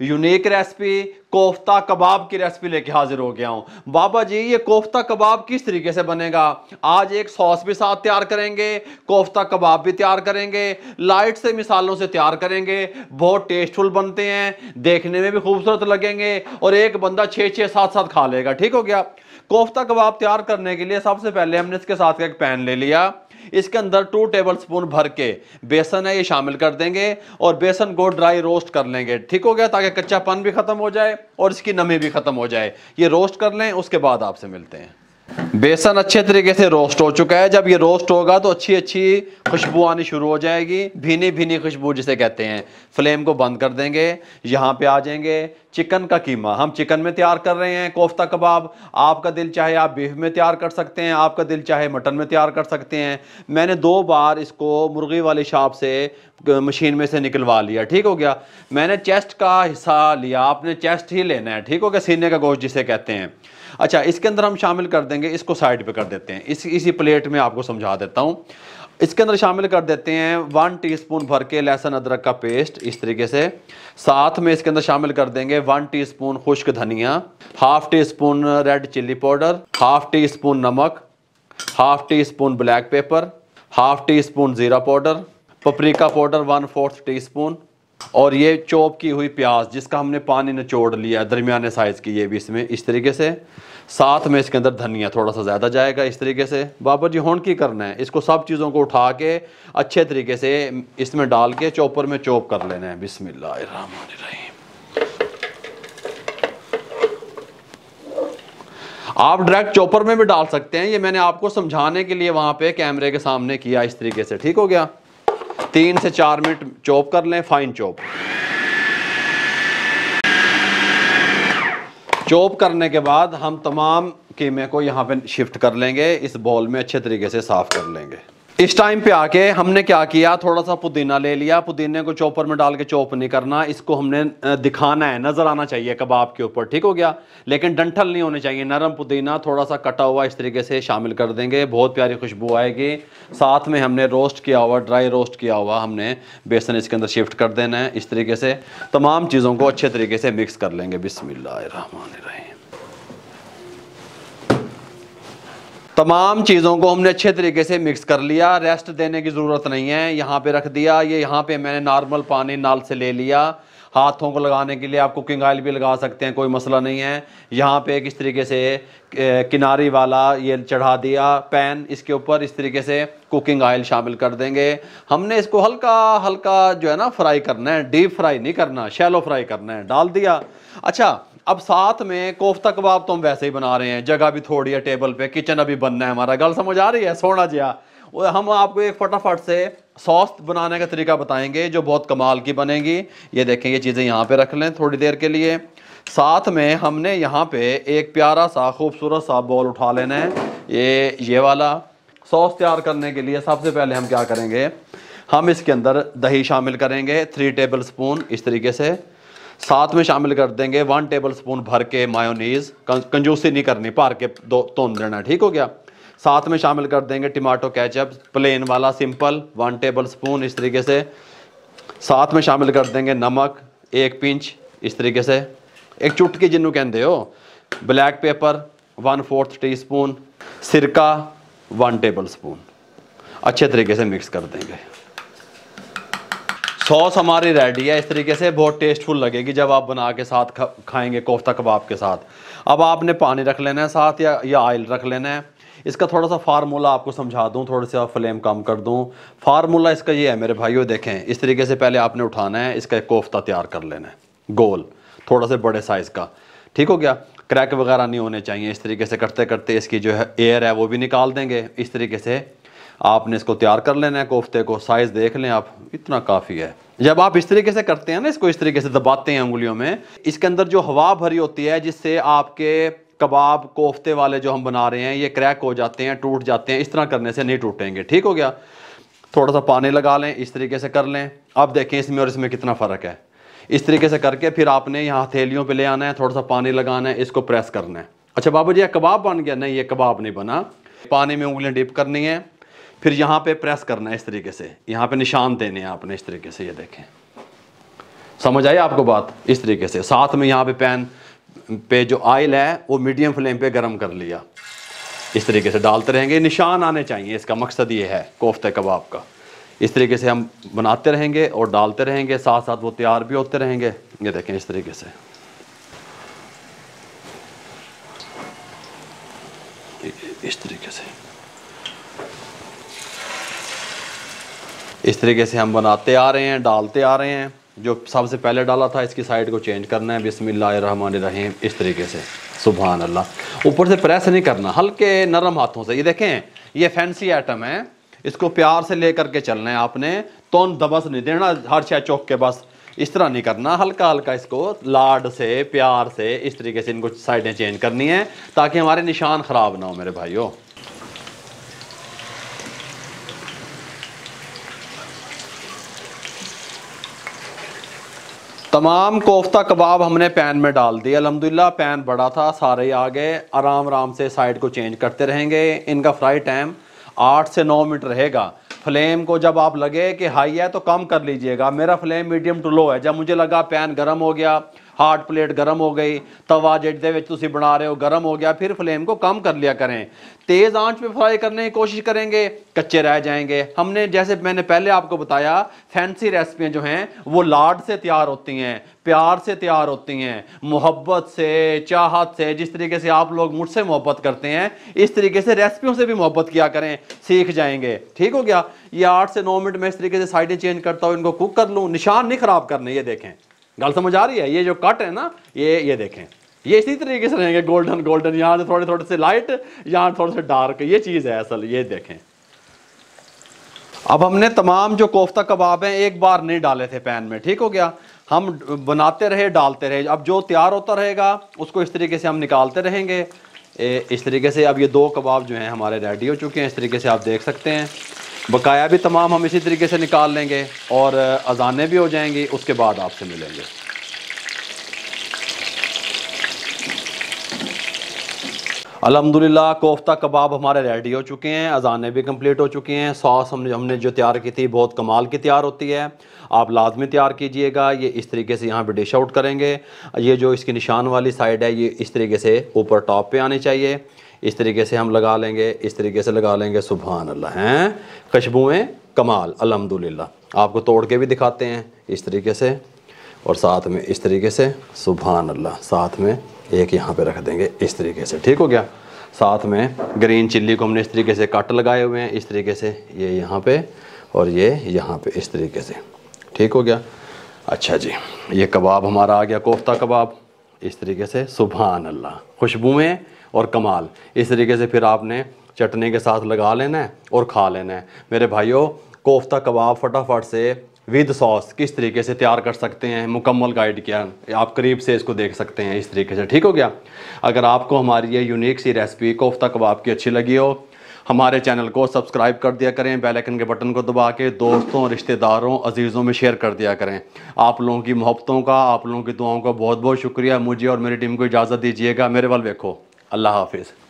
Unique recipe kofta कबाब की recipe लेके हाजिर हो गया हूं। बाबा जी ये कोफ्ता कबाब किस तरीके से बनेगा? आज एक सॉस भी साथ तैयार करेंगे, कोफ्ता कबाब भी तैयार करेंगे, लाइट से मिसालों से तैयार करेंगे, बहुत टेस्टफुल बनते हैं, देखने में भी खूबसूरत लगेंगे और एक बंदा 6-6 7-7 खा लेगा। ठीक हो गया। कोफ्ता कबाब तैयार करने के लिए सबसे पहले हमने इसके साथ एक पैन ले लिया, इसके अंदर 2 टेबल स्पून भर के बेसन है ये शामिल कर देंगे और बेसन को ड्राई रोस्ट कर लेंगे। ठीक हो गया, ताकि कच्चापन भी खत्म हो जाए और इसकी नमी भी खत्म हो जाए। ये रोस्ट कर लें, उसके बाद आपसे मिलते हैं। बेसन अच्छे तरीके से रोस्ट हो चुका है। जब ये रोस्ट होगा तो अच्छी अच्छी खुशबू आनी शुरू हो जाएगी, भीनी भीनी खुशबू जिसे कहते हैं। फ्लेम को बंद कर देंगे। यहाँ पे आ जाएंगे चिकन का कीमा। हम चिकन में तैयार कर रहे हैं कोफ्ता कबाब। आपका दिल चाहे आप बीफ में तैयार कर सकते हैं, आपका दिल चाहे मटन में तैयार कर सकते हैं। मैंने 2 बार इसको मुर्गी वाली शॉप से मशीन में से निकलवा लिया। ठीक हो गया। मैंने चेस्ट का हिस्सा लिया, आपने चेस्ट ही लेना है। ठीक हो गया, सीने का गोश्त जिसे कहते हैं। अच्छा, इसके अंदर हम शामिल कर देंगे, इसको साइड पे कर देते हैं, इसी प्लेट में आपको समझा देता हूं। इसके अंदर शामिल कर देते हैं 1 टीस्पून भर के लहसुन अदरक का पेस्ट, इस तरीके से। साथ में इसके अंदर शामिल कर देंगे 1 टीस्पून खुश्क धनिया, 1/2 teaspoon red chilli powder, 1/2 teaspoon नमक, 1/2 टीस्पून ब्लैक पेपर, 1/2 टीस्पून जीरा पाउडर, पपरिका पाउडर 1/4 टीस्पून और ये चॉप की हुई प्याज जिसका हमने पानी निचोड़ लिया दरमियाने साइज की, ये भी इसमें इस तरीके से। साथ में इसके अंदर धनिया थोड़ा सा ज़्यादा जाएगा, इस तरीके से। बाबा जी होन की करना है, इसको सब चीज़ों को उठा के अच्छे तरीके से इसमें डाल के चॉपर में चॉप कर लेना है। बिस्मिल्लाहिर्रहमानिर्रहीम। आप डायरेक्ट चॉपर में भी डाल सकते हैं, ये मैंने आपको समझाने के लिए वहां पे कैमरे के सामने किया इस तरीके से। ठीक हो गया। 3 से 4 मिनट चॉप कर लें, फाइन चॉप। चॉप करने के बाद हम तमाम कीमे को यहाँ पे शिफ्ट कर लेंगे, इस बॉल में अच्छे तरीके से साफ कर लेंगे। इस टाइम पे आके हमने क्या किया, थोड़ा सा पुदीना ले लिया। पुदीने को चॉपर में डाल के चॉप नहीं करना, इसको हमने दिखाना है, नजर आना चाहिए कबाब के ऊपर। ठीक हो गया। लेकिन डंठल नहीं होने चाहिए, नरम पुदीना थोड़ा सा कटा हुआ इस तरीके से शामिल कर देंगे, बहुत प्यारी खुशबू आएगी। साथ में हमने रोस्ट किया हुआ, ड्राई रोस्ट किया हुआ हमने बेसन इसके अंदर शिफ्ट कर देना है, इस तरीके से। तमाम चीज़ों को अच्छे तरीके से मिक्स कर लेंगे। बिस्मिल्लाहिर्रहमानिर्रहीम। तमाम चीज़ों को हमने अच्छे तरीके से मिक्स कर लिया, रेस्ट देने की ज़रूरत नहीं है। यहाँ पे रख दिया, ये यहाँ पे मैंने नॉर्मल पानी नाल से ले लिया। हाथों को लगाने के लिए आप कुकिंग ऑयल भी लगा सकते हैं, कोई मसला नहीं है। यहाँ पे किस तरीके से किनारी वाला ये चढ़ा दिया पैन, इसके ऊपर इस तरीके से कुकिंग ऑयल शामिल कर देंगे। हमने इसको हल्का हल्का जो है ना फ्राई करना है, डीप फ्राई नहीं करना, शैलो फ्राई करना है। डाल दिया। अच्छा, अब साथ में कोफ्ता कबाब तो हम वैसे ही बना रहे हैं, जगह भी थोड़ी है टेबल पे, किचन अभी बनना है हमारा। गल समझ आ रही है? सोना जिया हम आपको एक फटाफट से सॉस बनाने का तरीका बताएंगे जो बहुत कमाल की बनेगी। ये देखें, ये चीज़ें यहाँ पे रख लें थोड़ी देर के लिए। साथ में हमने यहाँ पे एक प्यारा सा खूबसूरत सा बॉल उठा लेना है। ये वाला सॉस तैयार करने के लिए सबसे पहले हम क्या करेंगे, हम इसके अंदर दही शामिल करेंगे 3 टेबल स्पून इस तरीके से। साथ में शामिल कर देंगे 1 टेबल स्पून भर के मायोनीज, कंजूसी नहीं करनी, भर के तोड़ देना। ठीक हो गया। साथ में शामिल कर देंगे टमाटो केचप, प्लेन वाला सिंपल 1 टेबल स्पून इस तरीके से। साथ में शामिल कर देंगे नमक 1 पिंच इस तरीके से, एक चुटकी जिन्हों कहते हो। ब्लैक पेपर 1/4 टीस्पून, सिरका 1 टेबल स्पून। अच्छे तरीके से मिक्स कर देंगे। सॉस हमारी रेडी है, इस तरीके से बहुत टेस्टफुल लगेगी जब आप बना के साथ खाएंगे कोफ्ता कबाब के साथ। अब आपने पानी रख लेना है साथ, या ऑयल रख लेना है। इसका थोड़ा सा फार्मूला आपको समझा दूं, थोड़े से फ्लेम कम कर दूं। फार्मूला इसका ये है मेरे भाइयों, देखें इस तरीके से पहले आपने उठाना है, इसका एक कोफ्ता तैयार कर लेना है गोल, थोड़ा से बड़े साइज़ का। ठीक हो गया। क्रैक वगैरह नहीं होने चाहिए। इस तरीके से करते करते इसकी जो है एयर है वो भी निकाल देंगे। इस तरीके से आपने इसको तैयार कर लेना है कोफ्ते को। साइज़ देख लें आप, इतना काफ़ी है। जब आप इस तरीके से करते हैं ना, इसको इस तरीके से दबाते हैं उंगलियों में, इसके अंदर जो हवा भरी होती है जिससे आपके कबाब कोफ्ते वाले जो हम बना रहे हैं ये क्रैक हो जाते हैं, टूट जाते हैं। इस तरह करने से नहीं टूटेंगे। ठीक हो गया। थोड़ा सा पानी लगा लें, इस तरीके से कर लें। अब देखें इसमें और इसमें कितना फ़र्क है। इस तरीके से करके फिर आपने यहाँ हथेलियों पे ले आना है, थोड़ा सा पानी लगाना है, इसको प्रेस करना है। अच्छा बाबू जी ये कबाब बन गया? नहीं, ये कबाब नहीं बना। पानी में उंगलियाँ डिप करनी है, फिर यहाँ पे प्रेस करना है इस तरीके से, यहाँ पे निशान देने हैं आपने इस तरीके से। ये देखें समझ आई आपको बात? इस तरीके से साथ में यहाँ पे पैन पे जो ऑयल है वो मीडियम फ्लेम पे गर्म कर लिया, इस तरीके से डालते रहेंगे, निशान आने चाहिए, इसका मकसद ये है कोफ्ते कबाब का। इस तरीके से हम बनाते रहेंगे और डालते रहेंगे, साथ साथ वो तैयार भी होते रहेंगे। ये देखें इस तरीके से, इस तरीके से, इस तरीके से हम बनाते आ रहे हैं, डालते आ रहे हैं। जो सबसे पहले डाला था इसकी साइड को चेंज करना है, बिस्मिल्लाहिर्रहमानिर्रहीम, इस तरीके से, सुभान अल्लाह। ऊपर से प्रेस नहीं करना, हल्के नरम हाथों से। ये देखें ये फैंसी आइटम है, इसको प्यार से लेकर के चलना है आपने, तो दबस नहीं देना हर शय चौक के, बस इस तरह नहीं करना, हल्का हल्का इसको लाड से प्यार से इस तरीके से इनको साइडें चेंज करनी है ताकि हमारे निशान ख़राब ना हो मेरे भाइयों। तमाम कोफ्ता कबाब हमने पैन में डाल दिया, अल्हम्दुलिल्लाह पैन बड़ा था, सारे आ गए। आराम आराम से साइड को चेंज करते रहेंगे। इनका फ्राई टाइम 8 से 9 मिनट रहेगा। फ्लेम को जब आप लगे कि हाई है तो कम कर लीजिएगा। मेरा फ्लेम मीडियम टू लो है। जब मुझे लगा पैन गर्म हो गया, हार्ड प्लेट गर्म हो गई, तवा जिहदे विच तुसीं बना रहे हो गर्म हो गया, फिर फ्लेम को कम कर लिया करें। तेज़ आंच पे फ्राई करने की कोशिश करेंगे, कच्चे रह जाएंगे। हमने जैसे मैंने पहले आपको बताया, फैंसी रेसिपियाँ जो हैं वो लाड से तैयार होती हैं, प्यार से तैयार होती हैं, मोहब्बत से, चाहत से। जिस तरीके से आप लोग मुझसे मोहब्बत करते हैं, इस तरीके से रेसिपियों से भी मोहब्बत किया करें, सीख जाएंगे। ठीक हो गया? ये 8 से 9 मिनट में इस तरीके से साइडें चेंज करता हूँ, इनको कुक कर लूँ। निशान नहीं ख़राब करने। ये देखें, गल समझ आ रही है? ये जो कट है ना, ये देखें, ये इसी तरीके से रहेंगे, गोल्डन गोल्डन, यहाँ से थोड़े थोड़े से लाइट, यहाँ थोड़े से डार्क। ये चीज़ है असल। ये देखें, अब हमने तमाम जो कोफ्ता कबाब हैं एक बार नहीं डाले थे पैन में। ठीक हो गया? हम बनाते रहे, डालते रहे। अब जो तैयार होता रहेगा उसको इस तरीके से हम निकालते रहेंगे, इस तरीके से। अब ये 2 कबाब जो हैं हमारे रेडी हो चुके हैं, इस तरीके से आप देख सकते हैं। बकाया भी तमाम हम इसी तरीके से निकाल लेंगे और अजानें भी हो जाएंगी। उसके बाद आपसे मिलेंगे। अल्हम्दुलिल्लाह कोफ्ता कबाब हमारे रेडी हो चुके हैं, अजानें भी कंप्लीट हो चुकी हैं। सॉस हमने जो तैयार की थी बहुत कमाल की तैयार होती है, आप लाजमी तैयार कीजिएगा। ये इस तरीके से यहाँ पे डिश आउट करेंगे। ये जो इसकी निशान वाली साइड है ये इस तरीके से ऊपर टॉप पे आनी चाहिए। इस तरीके से हम लगा लेंगे, इस तरीके से लगा लेंगे। सुभान अल्लाह, हैं खुशबुएँ कमाल। अल्हम्दुलिल्लाह आपको तोड़ के भी दिखाते हैं इस तरीके से, और साथ में इस तरीके से। सुभान अल्लाह, साथ में एक यहाँ पे रख देंगे इस तरीके से। ठीक हो गया? साथ में ग्रीन चिल्ली को हमने इस तरीके से कट लगाए हुए हैं, इस तरीके से, ये यहाँ पे और ये यहाँ पे, इस तरीके से। ठीक हो गया? अच्छा जी, ये कबाब हमारा आ गया, कोफ्ता कबाब, इस तरीके से। सुभान अल्लाह, खुशबुएँ और कमाल। इस तरीके से फिर आपने चटनी के साथ लगा लेना है और खा लेना है। मेरे भाइयों, कोफ्ता कबाब फटाफट से विद सॉस किस तरीके से तैयार कर सकते हैं, मुकम्मल गाइड किया, आप करीब से इसको देख सकते हैं इस तरीके से। ठीक हो गया? अगर आपको हमारी ये यूनिक सी रेसिपी कोफ्ता कबाब की अच्छी लगी हो, हमारे चैनल को सब्सक्राइब कर दिया करें, बेल आइकन के बटन को दबा के दोस्तों, रिश्तेदारों, अजीज़ों में शेयर कर दिया करें। आप लोगों की मोहब्बतों का, आप लोगों की दुआओं का बहुत बहुत शुक्रिया। मुझे और मेरी टीम को इजाज़त दीजिएगा। मेरे वाल देखो। अल्लाह हाफिज़।